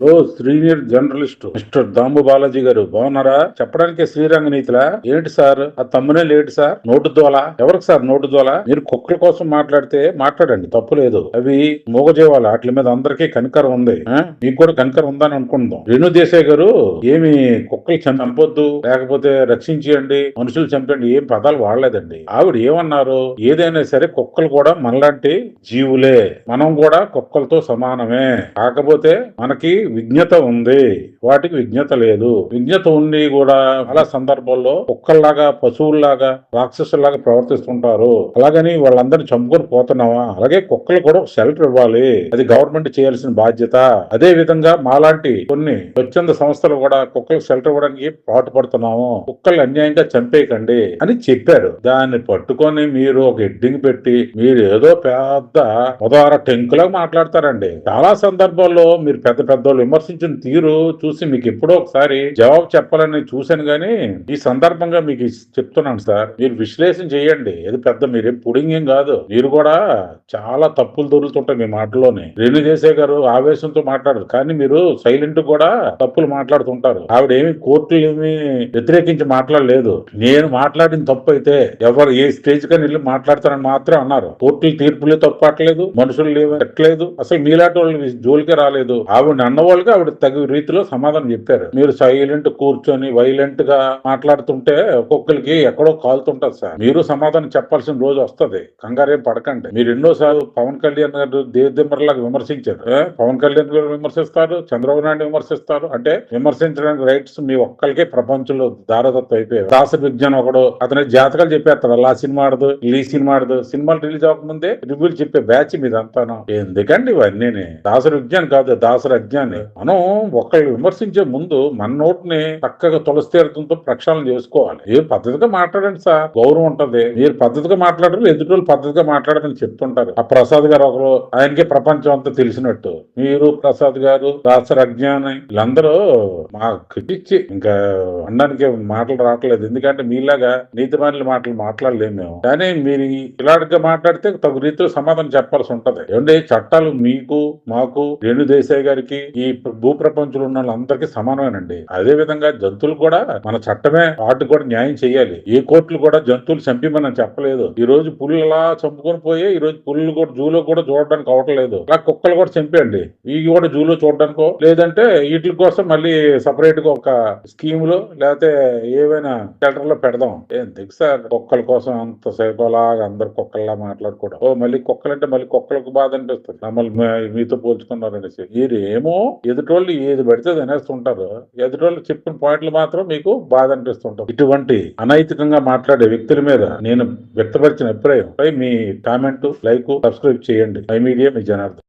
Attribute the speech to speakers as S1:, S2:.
S1: ఓ senior journalist mister దాంబు Balaji గారు బాగున్నారా? చెప్పడానికి శ్రీరంగ నీతిలా ఏంటి సార్? ఆ తమ్మునే లేడు సార్. నోటు దోల ఎవరికి సార్? నోటు దోల మీరు కుక్కల కోసం మాట్లాడితే మాట్లాడండి, తప్పు లేదు. అవి మూగజీవాలు, వాటి మీద అందరికీ కనికరం ఉంది. మీకు కూడా కనికరం ఉందని అనుకుందాం. రేణు దేశాయ్ గారు ఏమి కుక్కలు చంపొద్దు, లేకపోతే రక్షించండి, మనుషులు చంపండి ఏం పదాలు వాడలేదండి. ఆవిడ ఏమన్నారు? ఏదైనా సరే కుక్కలు కూడా మనలాంటి జీవులే, మనం కూడా కుక్కలతో సమానమే. కాకపోతే మనకి విజ్ఞత ఉంది, వాటికి విజ్ఞత లేదు. విజ్ఞత ఉండి కూడా చాలా సందర్భాల్లో కుక్కల్లాగా, పశువుల్లాగా, రాక్షసుల్లాగా ప్రవర్తిస్తుంటారు. అలాగని వాళ్ళందరినీ చంపుకొని పోతున్నావా? అలాగే కుక్కలు కూడా ఒక షెల్టర్ ఇవ్వాలి, అది గవర్నమెంట్ చేయాల్సిన బాధ్యత. అదే విధంగా మాలాంటి కొన్ని స్వచ్ఛంద సంస్థలు కూడా కుక్కలకు షెల్టర్ ఇవ్వడానికి పాటుపడుతున్నాము. కుక్కలు అన్యాయంగా చంపేయకండి అని చెప్పారు. దాన్ని పట్టుకొని మీరు ఒక హెడ్డింగ్ పెట్టి మీరు ఏదో పెద్ద ఉదార టెంకులా మాట్లాడతారండి. చాలా సందర్భాల్లో మీరు పెద్ద పెద్దోళ్ళు విమర్శించిన తీరు చూసి మీకు ఎప్పుడో ఒకసారి జవాబు చెప్పాలని చూశాను, గానీ ఈ సందర్భంగా మీకు చెప్తున్నాను సార్, మీరు విశ్లేషణ చేయండి. ఇది పెద్ద మీరేం పుడింగ్ ఏం కాదు. మీరు కూడా చాలా తప్పులు దొరుకుతుంటాయి మీ మాటలోనే. రేణు దేశాయ్ గారు ఆవేశంతో మాట్లాడరు, కానీ మీరు సైలెంట్ కూడా తప్పులు మాట్లాడుతుంటారు. ఆవిడ ఏమి కోర్టులు ఏమి వ్యతిరేకించి మాట్లాడలేదు. నేను మాట్లాడిన తప్పు అయితే ఎవరు ఏ స్టేజ్ కని వెళ్ళి మాట్లాడతారని మాత్రం అన్నారు. కోర్టులు తీర్పులే తప్పట్లేదు, మనుషులు ఎక్కలేదు, అసలు మీలాంటి వాళ్ళు జోలికే రాలేదు. ఆవిడ అన్నవాళ్ళకి ఆవిడ తగు రీతిలో సమాధానం చెప్పారు. మీరు సైలెంట్ కూర్చొని వైలెంట్ గా మాట్లాడుతుంటే ఒక్కొక్కరికి ఎక్కడో కాలుతుంటది సార్. మీరు సమాధానం చెప్పాల్సిన రోజు వస్తుంది, కంగారేం పడకండి. మీరు ఎన్నోసార్లు పవన్ కళ్యాణ్ గారు దేవదిమ్మర్లాగా విమర్శించారు. పవన్ కళ్యాణ్ గారు విమర్శిస్తారు, చంద్రబాబు నాయుడు విమర్శిస్తారు. అంటే విమర్శించడానికి రైట్స్ మీ ఒక్కరికే ప్రపంచంలో దారదత్వం అయిపోయారు. దాసరి విజ్ఞానం ఒకడు, అతని జాతకాలు చెప్పేస్తాడు. అలా సినిమా ఆడదు, ఈ సినిమా ఆడదు, సినిమాలు రిలీజ్ అవ్వకముందే రివ్యూలు చెప్పే బ్యాచ్ మీదంతాను. ఎందుకండి ఇవన్నీ? దాసరి విజ్ఞానం కాదు, దాసరి అజ్ఞాని. మనం ఒకళ్ళు విమర్శించే ముందు మన నోటిని చక్కగా తులసి తీర్థంతో ప్రక్షాళన చేసుకోవాలి. మీరు పద్ధతిగా మాట్లాడండి సార్, గౌరవం ఉంటది. మీరు పద్ధతిగా మాట్లాడరు, ఎదుటి పద్ధతిగా మాట్లాడదని చెప్తుంటారు. ఆ ప్రసాద్ గారు ఒకరు, ఆయనకి ప్రపంచం అంతా తెలిసినట్టు. మీరు ప్రసాద్ గారు, దాసరి అజ్ఞాని, వీళ్ళందరూ మా క్రిటిచ్చి ఇంకా అనడానికి మాటలు రావట్లేదు. ఎందుకంటే మీలాగా నీతిమాలిన మాటలు మాట్లాడలేము మేము. కానీ మీరు ఇలాంటిగా మాట్లాడితే తగు రీతిలో సమాధానం చెప్పాల్సి ఉంటది. ఏమంటే చట్టాలు మీకు మాకు రేణు దేశాయ్ గారికి ఈ భూ ప్రపంచంలో ఉన్న వాళ్ళందరికీ సమానమేనండి. అదే విధంగా జంతువులు కూడా మన చట్టమే వాటికి కూడా న్యాయం చేయాలి. ఏ కోర్టులు కూడా జంతువులు చంపిమని చెప్పలేదు. ఈ రోజు పుల్లు అలా చంపుకొని పోయి ఈ రోజు పుల్లు కూడా జూలో కూడా చూడడానికి అవట్లేదు. అలా కుక్కలు కూడా చంపేయండి, ఇవి కూడా జూలో చూడడానికో లేదంటే వీటి కోసం మళ్ళీ సపరేట్ గా ఒక స్కీమ్ లో లేకపోతే ఏవైనా షెల్టర్ లో పెడదాం. ఏం తెలుసు సార్, కుక్కల కోసం అంత సేపలాగా అందరు కుక్కల్లా మాట్లాడుకోవడం. మళ్ళీ కుక్కలంటే మళ్ళీ కుక్కలకు బాధ అనిపిస్తుంది, మమ్మల్ని మీతో పోల్చుకున్నారు అనేసి. మీరు ఏమో ఎదుటోళ్ళు ఏది పడితే అనేస్తుంటారు, ఎదుటోళ్ళు చెప్పిన పాయింట్లు మాత్రం మీకు బాధ అనిపిస్తుంటారు. ఇటువంటి అనైతికంగా మాట్లాడే వ్యక్తుల మీద నేను వ్యక్తపరిచిన అభిప్రాయం పై మీ కామెంట్, లైక్, సబ్స్క్రైబ్ చేయండి. My media, me Janardhan.